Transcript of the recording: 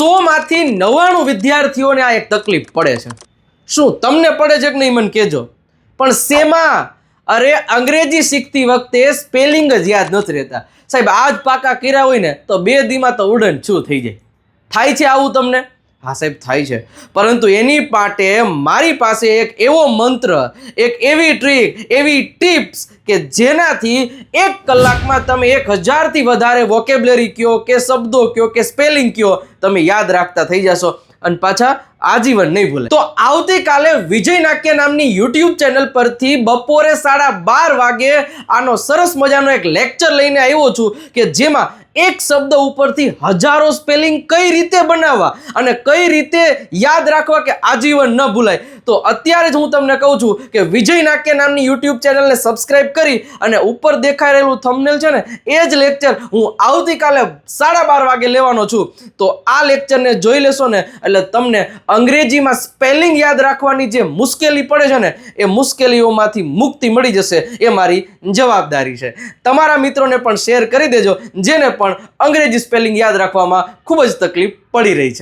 100માંથી 99 વિદ્યાર્થીઓને આ એક તકલીફ પડે છે. શું તમને પડે છે કે નહીં મને કહેજો. પણ શેમાં? અરે અંગ્રેજી શીખતી વખતે સ્પેલિંગ જ યાદ નથી રહેતા. સાહેબ આજ પાકા કર્યા હોય ને તો 2 દીમાં તો ઉડન છું થઈ જાય. થાય છે આવું તમને? હા સાહેબ થાય છે. પરંતુ એની માટે મારી પાસે એક એવો મંત્ર, એક એવી ટ્રીક, એવી ટિપ્સ કે જેનાથી 1 કલાકમાં તમે 1000થી વધારે વોકેબ્યુલરી કયો કે શબ્દો કયો કે સ્પેલિંગ કયો તમે યાદ રાખતા થઈ જશો અને પાછા આજીવન નહીં ભૂલે. તો આવતીકાલે વિજય નાટ્ય નામની YouTube ચેનલ પરથી બપોરે 12:30 વાગે આનો સરસ મજાનો એક લેક્ચર લઈને આવ્યો છું કે જેમાં એક શબ્દ ઉપરથી હજારો સ્પેલિંગ કઈ રીતે બનાવવા અને કઈ રીતે યાદ રાખવા કે આજીવન ન ભૂલાય. તો અત્યારે જ હું તમને કહું છું કે વિજય નાટ્ય નામની YouTube ચેનલને સબસ્ક્રાઇબ કરી અને ઉપર દેખાઈ રહેલું થંબનેલ છે ને એ જ લેક્ચર હું આવતીકાલે 12:30 વાગે લેવાનો છું. તો આ લેક્ચરને જોઈ લેશો ને એટલે તમને અંગ્રેજીમાં સ્પેલિંગ યાદ રાખવાની જે મુશ્કેલી પડે છે ને એ મુશ્કેલીઓમાંથી મુક્તિ મળી જશે. એ મારી જવાબદારી છે. તમારા મિત્રોને પણ શેર કરી દેજો જેને પણ અંગ્રેજી સ્પેલિંગ યાદ રાખવામાં ખૂબ જ તકલીફ પડી રહી છે.